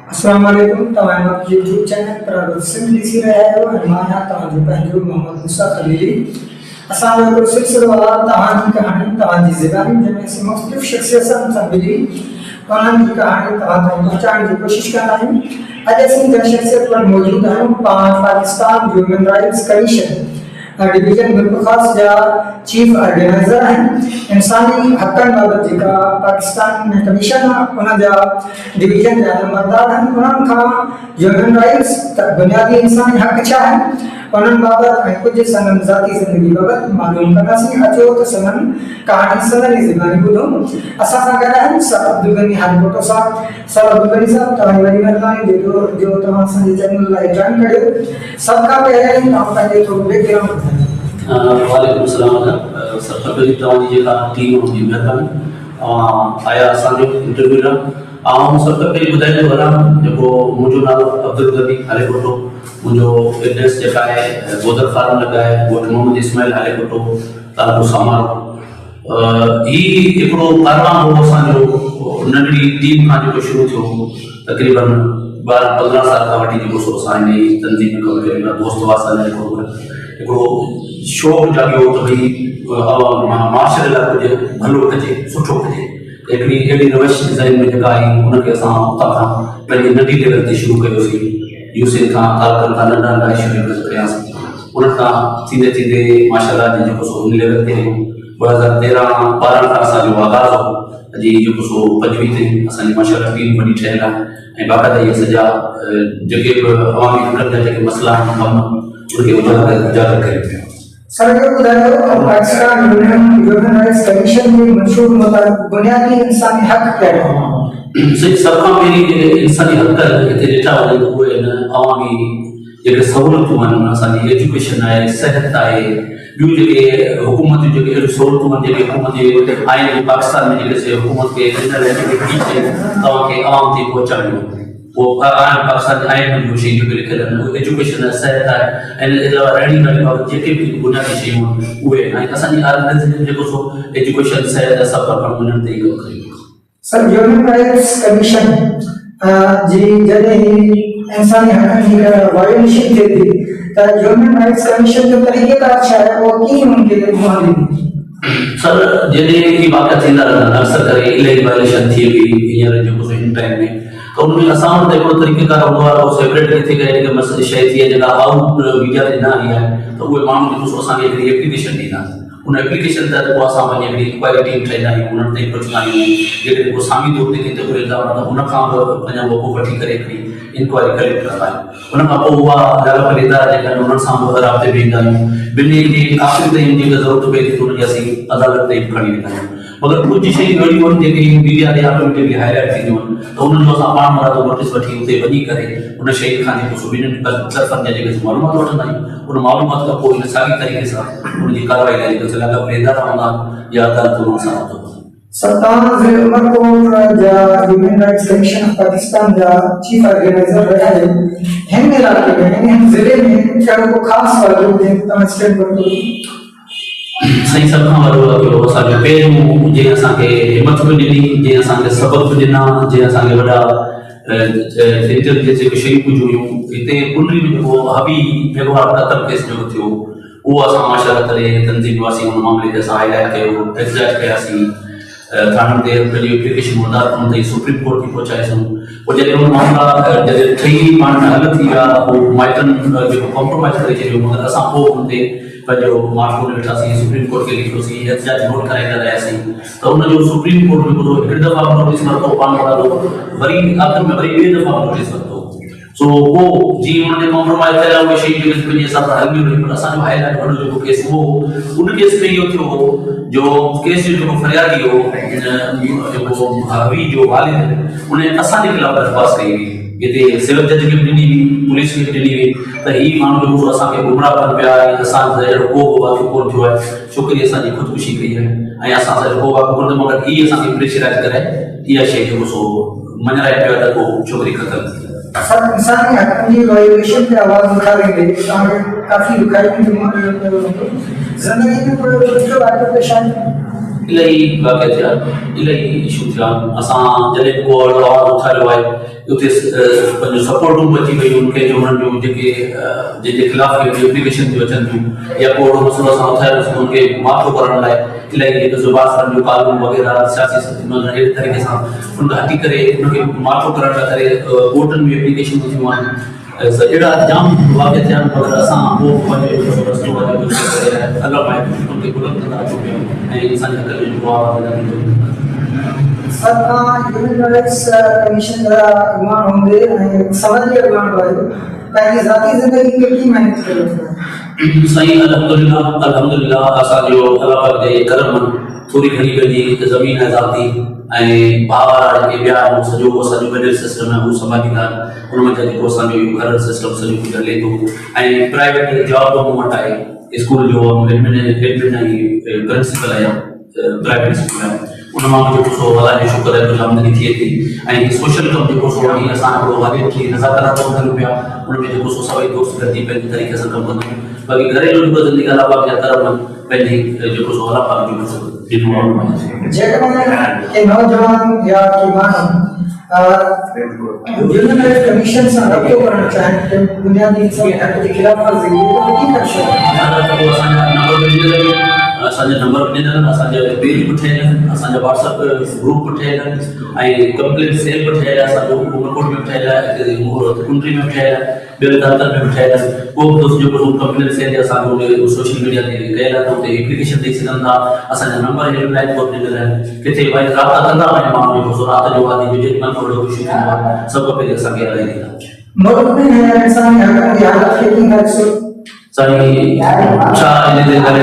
अस्सलाम वालेकुम तमाम यूट्यूब चैनल पर सिंपली सी रहा है हमारा तव्हांजो पंहिंजो मोहम्मद मुसा खलीली असांजो हिकिड़ो सिलसिलो आहे तव्हांजी कहाणी तव्हांजी ज़िंदगी जंहिंमें असीं मुख़्तलिफ़ शख़्सियतुनि सां मिली उन्हनि जी कहाणी तव्हां ताईं पहुचाइण जी कोशिशि कंदा आहियूं। अॼु असीं जंहिं शख़्सियत वटि मौजूदु आहियूं Pakistan human rights commission division बिल्कुल ख़ास जा चीफ ऑर्गेनाइज़र आहिनि। इंसानी हक़नि बाबति जेका पाकिस्तान में कमीशन आहे उन जा डिवीजन जा नंबरदार आहिनि। उन्हनि खां ह्यूमन राइट्स त बुनियादी इंसानी हक़ छा आहिनि उन्हनि बाबति ऐं कुझु संदनि ज़ाती ज़िंदगी बाबति मालूम कंदासीं। अचो त संदनि कहाणी संदनि जी ज़बानी ॿुधो। असां सां गॾु आहिनि सर अब्दुल गनी हाजीकोटो साहब। सर अब्दुल गनी साहब तव्हांजी वॾी महिरबानी जो तव्हां असांजे चैनल लाइ जॉइन कयो। सभ खां पहिरियों तव्हां पंहिंजो थोरो बैकग्राउंड ॿुधायो। वालेकुम सलाम सर कबीर तव्हांजी जेका टीम हुनजी महिरबानी आया असांजो इंटरव्यू लाइ। ऐं सभु खां पहिरीं ॿुधाईंदो वञा जेको मुंहिंजो नालो अब्दुल गनी हालेकोटो, मुंहिंजो एड्रेस जेका आहे गोदर फार्म लॻा आहे, ॻोठ मोहम्मद इस्माइल हालेकोटो, तालुको सामारो। ही हिकिड़ो कारवां हो असांजो नंढड़ी टीम खां जेको शुरू थियो तक़रीबन 12-15 साल खां वठी जेको सो असां हिन जी तंज़ीम में कमु कयूं था। दोस्त वासन हिकिड़ो शौक़ु जाॻियो त भई माशरे लाइ कुझु भलो कजे, सुठो कजे। हिकिड़ी अहिड़ी रवश डिज़ाइन में जेका आई उनखे असां उतां खां पंहिंजी नंढी लेवल ते शुरू कयोसीं। यूसेफ खां तालकनि खां नंढा नंढा शुरू कयासीं। उन खां थींदे थींदे माशाअल्लाह जी जेको सो उन लेवल ते 2013-12 खां असांजो आगाज़ हो। अॼु जेको सो 25 ताईं असांजी माशाअल्लाह टीम वॾी ठहियल आहे ऐं बाक़ाइदा इहे सॼा जेके बि अवामी हक़नि जा जेके मसइला आहिनि कमु उनखे उजागर करे पिया। सर ये बताइए पाकिस्तान ह्यूमन राइट्स कमीशन में मंशूर मुताबिक बुनियादी इंसानी हक़ क्या है? सही सब खां पहिरीं इंसानी हक़ हिते ॾिठा वञनि त उहे अवामी जेके सहूलियतूं आहिनि असांजी एजुकेशन आहे, सिहत आहे, ॿियूं जेके हुकूमत जूं जेके अहिड़ियूं सहूलियतूं आहिनि जेके हुकूमत जे आहिनि पाकिस्तान में जेके हुकूमत खे तव्हांखे आवाम ताईं पहुचाइणियूं वो पाकिस्तान के आइन में शयूं जेके लिखियल आहिनि एजुकेशन आहे, सिहत आहे ऐं इन अलावा रहणी कहिड़ी बाबति जेके बि बुनियादी शयूं आहिनि उहे ऐं असांजी ऑर्गेनाइज़ेशन जेको सो एजुकेशन सिहत सभु कमु उन्हनि ते ई कमु कयूं। सर ह्यूमन राइट्स कमीशन जी जॾहिं इंसानी हक़नि जी वायोलेशन थिए थी त ह्यूमन राइट्स कमीशन जो तरीक़ेकार छा आहे उहो कीअं उनखे मुआवज़ो ॾींदी? सर जॾहिं ही वाक़िया थींदा रहंदा अक्सर करे इलाही वायोलेशन थिए पई हींअर जेको सो हिन टाइम में तो उनमें असां वटि हिकिड़ो तरीक़ेकार हूंदो आहे उहो सेपरेट किथे करे जेके मसइले शइ थी आहे जेका आउट मीडिया ते न आई आहे त उहे माण्हू जेको सो असांखे हिकिड़ी एप्लीकेशन ॾींदा। उन एप्लीकेशन तहत पोइ असां वञी हिकिड़ी इंक्वायरी टीम ठाहींदा आहियूं, उन्हनि ते पुछंदा आहियूं जेके जेको सामी तौर ते किथे उहे ईंदा त उनखां बि अञा वक़्तु वठी करे हिकिड़ी इंक्वायरी करे कंदा आहियूं। उन खां पोइ उहा ॻाल्हि इदारा जेका आहिनि उन्हनि सां बि राब्ते में ईंदा आहियूं। ॿिन्ही जी आख़िरी ताईं जेका ज़रूरत पए थी त उनखे असीं अदालत ते खणी वेंदा आहियूं। मगर कुझु शयूं अहिड़ियूं आहिनि जेके मीडिया ते ऑटोमेटिकली हाईलाइट थींदियूं आहिनि त उन्हनि जो असां पाण वारा नोटिस वठी उते वञी करे उन शइ खां जेको सो ॿिन्हिनि तरफ़नि जा जेके मालूमात वठंदा आहियूं उन मालूमात खां पोइ इन साॻी तरीक़े सां उनजी कार्रवाई लाइ जेके लाॻापियल इदारा हूंदा या अदालत उन्हनि सां हूंदो। सत्तावन ज़िले उमरकोट जा human rights commission of Pakistan जा चीफ ऑर्गेनाइजर रहा है। हिन इलाके में हिन ज़िले में को ख़ास वालो तव्हां स्टेट वठो सही सब खां वॾो लॻियो असांखे पहिरियों जीअं असांखे हिमत बि ॾिनी, जीअं असांखे सबक बि ॾिना, जीअं असांखे वॾा जेके शयूं कुझु हुयूं हिते कुंडली में जेको हबी व्यवहार क़तल केस जेको थियो उहो असां माशाअल्लाह करे तंज़ीम वासी हुन मामले ते असां हाईलाइट कयो, एग्ज़ैक्ट कयासीं। थाणे ते पंहिंजी एप्लीकेशन अदालतुनि ताईं सुप्रीम कोर्ट में पहुचाईसीं। पोइ जॾहिं उन मामला जॾहिं ठही पाण हल थी विया पोइ माइटनि जेको कॉम्प्रोमाइज़ करे छॾियो मगर असां पोइ हुन ते पंहिंजो मार्को ॾिठासीं, सुप्रीम कोर्ट खे लिखियोसीं, एहतिजाज नोट कराईंदा रहियासीं त उनजो सुप्रीम कोर्ट जेको हिकु दफ़ा नोटिस वरितो पाण वारो वरी आख़िर में वरी ॿिए दफ़ा नोटिस वरितो। सो पोइ जीअं हुनजे कॉम्प्रोमाइज़ थियल उहे शयूं जेके पंहिंजे हिसाब सां हलियूं रहियूं पर असांजो हाईलाइट वॾो जेको केस हो उन केस में इहो थियो जो केस जो जेको फरियादी हो जेको हवी जो वालिद उन असांजे ख़िलाफ़ दरख़्वास्त कई हुई। हिते सिविल जज खे ॾिनी हुई, पुलिस खे ॾिनी हुई त हीउ माण्हू जेको असांखे गुमराह कनि पिया ऐं असांजो अहिड़ो को बि वाक़ियो कोन थियो आहे, छोकिरी असांजी ख़ुदकुशी कई आहे ऐं असां सां को वाक़ियो कोन थियो मगर हीअ असांखे प्रेशराइज़ करे इहा शइ जेको सो मञाए पियो आहे त को छोकिरी क़तल थी। सर इंसानी हक़नि जी वायोलेशन ते आवाज़ उठाईंदे तव्हांखे काफ़ी ॾुखाई ज़िंदगी में कोई मुश्किल वाक़ियो पेश आयो? इलाही वाक़िया थिया, इलाही इशू थिया। असां जॾहिं को आवाज़ उथारियो आहे उते पंहिंजो सपोर्टूं बची वियूं उनखे जो उन्हनि जूं जेके जंहिंजे ख़िलाफ़ एप्लीकेशन थियूं अचनि थियूं या को अहिड़ो मसइलो असां उथारियोसीं उनखे माफ़ु करण लाइ इलाही जेके ज़ुबान जो कानून वग़ैरह सियासी अहिड़े तरीक़े सां उनखां हटी करे उनखे माफ़ु करण लाइ करे कोर्टनि में एप्लीकेशन थियूं आहिनि। अहिड़ा जाम वाक़िया थिया आहिनि मगर असां उहो पंहिंजो रस्तो अलॻि आहे उनखे बुलंद कंदा अचूं पिया ऐं असांजे हक़ में जो आवाज़ ह्यूमन राइट्स कमीशन जा अॻुवान हूंदे ऐं समाजी अॻुवान हुयो पंहिंजी ज़ाती ज़िंदगी में कीअं मैनेज कयो साईं अल्हम्दुलिल्लाह असांजो अलाह पाक जे करम थोरी घणी पंहिंजी ज़मीन आहे ज़ाती ऐं भाउर जेके ॿिया सॼो असांजो मिडिल सिस्टम आहे उहो संभालींदा आहिनि उन में जेको असांजो घर सिस्टम सॼो कुझु हले थो ऐं प्राइवेट जॉब मूं वटि आहे स्कूल जो एडमिन ऐं प्रिंसिपल आहियां प्राइवेट स्कूल आहे उन मां जेको सो अलाह जो शुक्र आहे कुझु आमदनी थिए थी ऐं सोशल कमु जेको सो आहे असां हिकिड़ो वॾे थी नज़ाकत कयूं पिया उन में जेको सो सभई दोस्त गॾिजी पंहिंजे तरीक़े सां कमु कंदा आहियूं बाक़ी घरेलू जेको ज़िंदगी अलाह पाक जा करम पंहिंजी जेको सो अलाह पाक जो ॾिनो आहे जेकॾहिं के नौजवान या के माण्हू ह्यूमन राइट्स कमीशन सां रब्तो करणु चाहिनि त बुनियादी इंसानी हक़ जे ख़िलाफ़ वर्ज़ी कीअं करे सघनि असांजा नंबर ॾिनल आहिनि असांजा पेज बि ठहियल आहिनि असांजा व्हाट्सअप ग्रुप बि ठहियल आहिनि ऐं कंप्लेंट सेल बि ठहियल आहे असांजो उमरकोट में बि ठहियल आहे कुंडली में बि ठहियल आहे ॿियनि दफ़्तर में बि ठहियल आहे को बि दोस्त जेको कंप्लेंट सेल ते असांजो सोशल मीडिया ते कयल आहे त हुते एप्लीकेशन ॾेई सघनि था असांजा नंबर हेल्पलाइन कोड ॾिनल आहिनि किथे भई राब्ता कंदा वञनि माण्हू जेको सो राति जो वादी जो जेको थोरो इशू थींदो आहे सभु पहिरीं असांखे हलाए ॾींदा मुल्क में इंसानी हक़नि जी हालत खे कीअं ॾिसो साईं छा इन जे करे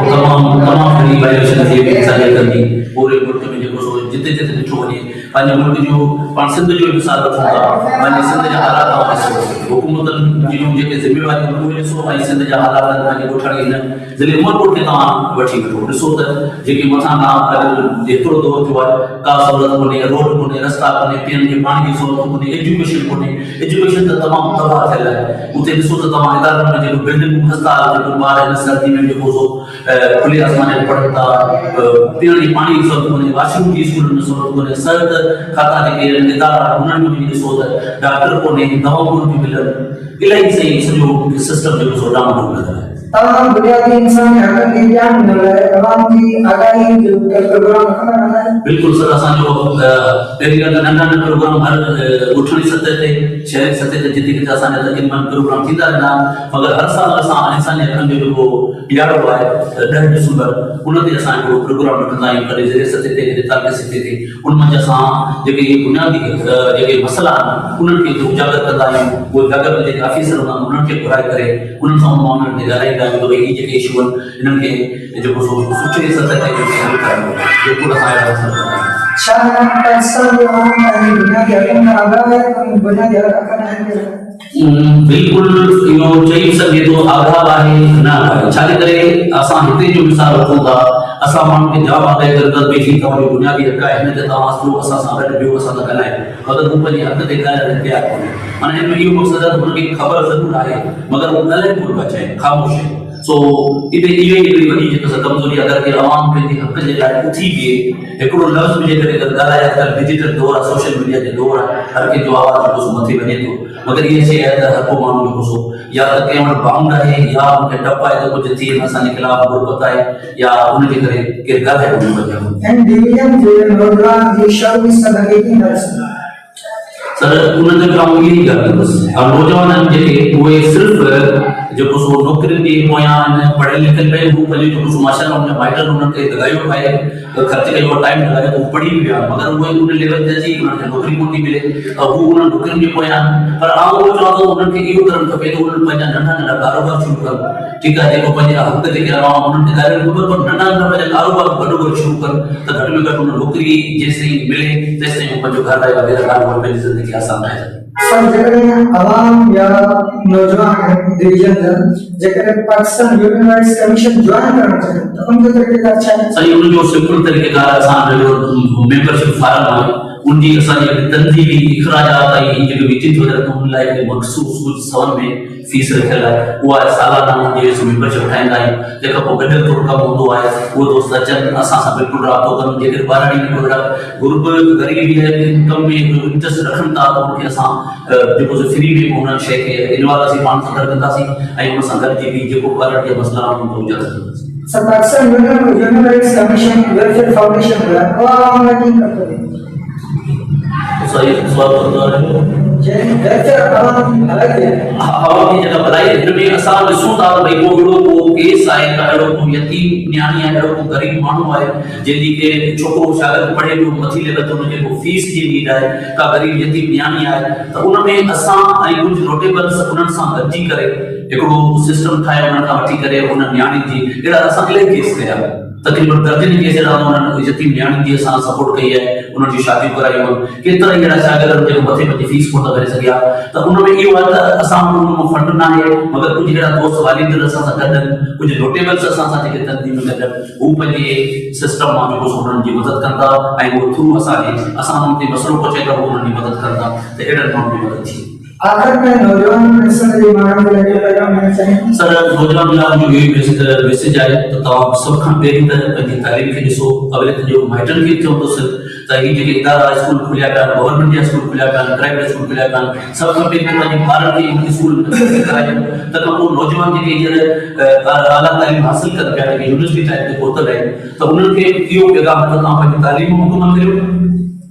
तमामु घणी वाइलेशन थी वई असांजे हक़नि जी पूरे मुल्क में जेको सो जिते जिते ॾिठो वञे पंहिंजे मुल्क जो पाण सिंध जो मिसाल वठूं था पंहिंजे सिंध जा हालात तव्हां ॾिसो हुकूमतनि जूं जेके ज़िम्मेवारियूं उहे ॾिसो ऐं सिंध जा हालात पंहिंजे ॻोठण ईंदा ज़िले उमरकोट खे तव्हां वठी वठो ॾिसो त जेकी मथां खां जेतिरो दौर थियो आहे का सहूलियत कोन्हे रोड कोन्हे रस्ता कोन्हे पीअण जे पाणी जी सहूलियत कोन्हे एजुकेशन त तमामु तबाह थियल आहे उते ॾिसो त तव्हां इदारनि में जेको बिल्डिंगूं खस्ता जेको ॿार हिन सर्दी में जेको सो खुले आसमान ते पढ़नि था पीअण जी पाणी जी सहूलियत कोन्हे वॉशरूम जी स्कूलनि में सहूलियत कोन्हे सिहत खाता जेके इदारा उन्हनि में बि ॾिसो त डॉक्टर कोन्हे दवाऊं कोन थियूं मिलनि इलाही सही सॼो सिस्टम जेको सो डामाडोल नज़र आहे तमाम बुनियादी इंसानी हक़नि खे ध्यान ॾियण लाइ अवाम जी आगाही जो प्रोग्राम रखंदा रहंदा आहिनि बिल्कुलु सर असांजो पहिरीं ॻाल्हि नंढा नंढा प्रोग्राम हर ॻोठणी सतह ते शहरी सतह ते जिते किथे असांजा तक़रीबन प्रोग्राम थींदा रहंदा आहिनि मगर हर साल असां इंसानी हक़नि जो जेको ॾियारो आहे 10 डिसंबर उन ते असां हिकिड़ो प्रोग्राम रखंदा आहियूं कॾहिं ज़िले सतह ते कॾहिं तालुके सतह ते उन मंझि असां जेके बुनियादी जेके मसइला आहिनि उन्हनि खे उजागर कंदा आहियूं उहे जॻह ते जेके ऑफिसर हूंदा आहिनि उन्हनि खे घुराए करे उन्हनि सां माण्हुनि ते ॻाल्हाईंदा आहियूं त भई ही जेके इशू आहिनि इन्हनि खे जेको सो सुठे सतह ते हल करणो बिल्कुलु असां छा पाकिस्तान जो आवाम पंहिंजी बुनियादी हक़नि खां आगाह आहे बुनियादी हक़नि आहिनि बिल्कुलु इहो चई सघे थो आगाह आहे न आहे छाजे करे असां हिते जो मिसाल वठूं था असां माण्हुनि खे जाम आगाह करे वेठी तव्हांजो बुनियादी हक़ आहे हिन ते तव्हां अचो असां सां गॾु ॿियो असां सां ॻाल्हायो मगर हू पंहिंजे हक़ ते ॻाल्हाइण तयारु कोन्हे माना हिन में इहो मक़सदु आहे त हुनखे ख़बर ज़रूरु आहे मगर हू ॻाल्हाए कोन पिया चाहिनि ख़ामोश आहे सो इते इहो ई हिकिड़ी वॾी जेको कमज़ोरी अगरि के आवाम पंहिंजे हक़ जे लाइ उथी बीहे हिकिड़ो लफ़्ज़ बि जेकॾहिं ॻाल्हाए अॼुकल्ह डिजिटल दौर आहे सोशल मीडिया जे दौर आहे हर कंहिंजो आवाज़ जेको सो मथे वञे थो मगर इहा शइ आहे त हर को माण्हू जेको सो या त कंहिं वटि बाउंड आहे या उनखे डपु आहे त कुझु थिए असांजे ख़िलाफ़ गुरबत आहे या उनजे करे केरु ॻाल्हाए कोन पियो ऐं डिवीजन जे नौजवान जी शर्मी सदके की नर्स सर उन्हनि जे काम इहा ई ॻाल्हि बसि नौजवाननि जेके उहे सिर्फ़ु जेको सो नौकरियुनि जे पोयां आहिनि पढ़ियल लिखियल पए हू पंहिंजो जेको सो माशाल्लाह उन माइटनि उन्हनि ते लॻायो आहे ख़र्च कयो टाइम लॻायो हू पढ़ी बि विया मगर उहे उन लेवल ते अची उन्हनि खे नौकरी कोन थी मिले हू उन्हनि नौकरियुनि जे पोयां पर आउं उहो चवां थो उन्हनि खे इहो करणु खपे त उन्हनि पंहिंजा नंढा नंढा कारोबार शुरू कनि ठीकु आहे जेको पंहिंजे हक़ जेके आवाम उन्हनि खे ॻाल्हाइण घुरिजे पर नंढा नंढा पंहिंजा कारोबार गॾो गॾु शुरू कनि त घटि में घटि उन नौकरी जेसिताईं मिले तेसिताईं हू पंहिंजो घर लाइ वग़ैरह कारोबार पंहिंजी ज़िंदगी आसान ठाहे सघे सर जेकॾहिं आवाम या नौजवान डिवीजन जेकॾहिं Pakistan human rights commission join करणु चाहिनि त उनजो तरीक़ेकार छा आहे सही उनजो सिंपल तरीक़ेकार असां जो मेंबरशिप फार्म आहे उनजी असांजी तंज़ीमी इखराजात ऐं जेके विचित वग़ैरह उन लाइ मख़सूस कुझु सवन में फीस रखियल आहे उहा सालाना जे मेंबरशिप ठाहींदा आहियूं तंहिंखां पोइ गॾियल थोरो कमु हूंदो आहे उहे दोस्त अचनि असां सां बिल्कुलु राब्तो कनि जेके ॿारनि ग्रुप ग़रीबी इनकम में इंट्रस्ट रखनि था त उनखे असां जेको फ्री में उन शइ खे इन्वॉल्व असीं पाण सां गॾु कंदासीं ऐं उन सां गॾिजी बि जेको ॿारनि जा मसइला आहिनि उहे कंदासीं। Sir Pakistan human rights commission welfare foundation जो है वो हम नहीं करते हैं सही सवाल कंदो आहे जे वेलफेयर आवाम अलग है आवाम जी जेका भलाई इनमें असां ॾिसूं था त भई को अहिड़ो को केस आहे का अहिड़ो को यतीम न्याणी आहे अहिड़ो को ग़रीब माण्हू आहे जंहिंजी के छोकिरो शागिर्द पढ़े पियो मथी लेवल ते हुनखे को फीस जी नीड आहे का ग़रीब यतीम न्याणी आहे त उन में असां ऐं कुझु नोटेबल्स उन्हनि सां गॾिजी करे हिकिड़ो सिस्टम ठाहे उन्हनि खां वठी करे उन न्याणी जी अहिड़ा असां इलाही केस कया तकरीबन दर्जन केस अहिड़ा उन्हनि यतीम न्याणी जी असां सपोर्ट कई आहे उन्हनि जी शादियूं करायूं आहिनि केतिरा ई अहिड़ा शागिर्द जेको मथे पंहिंजी फीस कोन था भरे सघिया त उन में इहो आहे त असां उन मां फंड न आहे मगर कुझु अहिड़ा दोस्त वालिद असां सां गॾु आहिनि कुझु नोटेबल्स असां सां जेके तंज़ीम में गॾु हू पंहिंजे सिस्टम मां जेको उन्हनि जी मदद कंदा ऐं उहो थ्रू असां उन्हनि ते मसइलो पहुचाए था उहो उन्हनि जी मदद कंदा त अहिड़नि माण्हुनि जी मदद थी। आखिर में नौजवान मिशन जी माण्हुनि खे लॻे पैगाम ॾियणु चाहिनि सर नौजवान लाइ जो इहो मैसेज आहे त तव्हां सभ खां पहिरीं त पंहिंजी तालीम खे ॾिसो अवले त जो माइटनि खे चवंदुसि त हीअ जेके इदारा स्कूल खुलिया पिया आहिनि गवर्नमेंट जा स्कूल खुलिया पिया आहिनि प्राइवेट स्कूल खुलिया पिया आहिनि सभ खां पहिरीं पंहिंजे ॿारनि खे स्कूल कराइनि तंहिंखां पोइ नौजवान जेके हींअर आला तालीम हासिल कनि पिया जेके यूनिवर्सिटी टाइप ते पहुतल आहिनि त उन्हनि खे इहो पैगाम त तव्हां पंहिंजी तालीम मुकमल करियो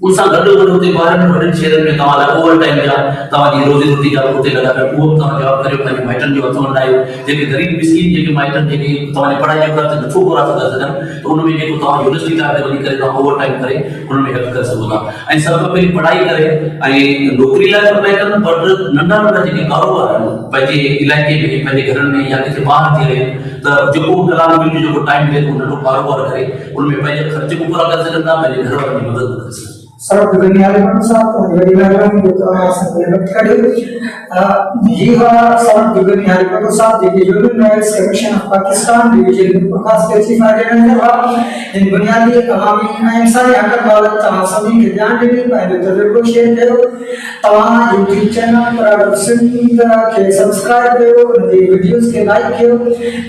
उन सां गॾु गॾु हुते ॿारनि वॾनि शहरनि में तव्हां लाइ ओवर टाइम जा तव्हांजी रोज़ी रोटी जा हुते लॻा पिया उहो बि तव्हां जवाबु करियो पंहिंजे माइटनि जो हथु वधायो जेके ग़रीब मिसकीन जेके माइटनि जेके तव्हांजी पढ़ाई जो ख़र्चु नथो पूरा करे सघनि त उन में जेको तव्हां यूनिवर्सिटी टाइप ते वञी करे तव्हां ओवर टाइम करे उन में हेल्प करे सघो था ऐं सभ खां पहिरीं पढ़ाई करे ऐं नौकिरी लाइ अप्लाई कनि पर नंढा नंढा जेके कारोबार आहिनि पंहिंजे इलाइक़े में पंहिंजे घरनि में या किथे ॿाहिरि थी रहे त जेको कलाक मिंट जेको टाइम मिले उहो नंढो कारोबार करे उन में पंहिंजे ख़र्च बि पूरा करे सघनि था पंहिंजे घर वारनि जी मदद बि करे सघनि। सर दुनिया में साथ बड़ी मेहरबानी जो तो संगत करे जी हां सर दुनिया में साथ देखिए human rights commission of Pakistan division Prakash specified है इन बुनियादी अवामी ऐं इंसानी हक़ बाबति तव्हां सभिनी खे ध्यान ॾिनी पंहिंजो तजुर्बो शेयर कयो तव्हां यूट्यूब चैनल प्राइवेट सिंध खे सब्सक्राइब कयो उनजी वीडियोस खे लाइक कयो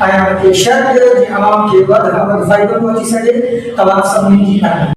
ऐं उनखे शेयर कयो जीअं अवाम खे वधि खां वधि फ़ाइदो पहुची सघे तव्हां सभिनी जी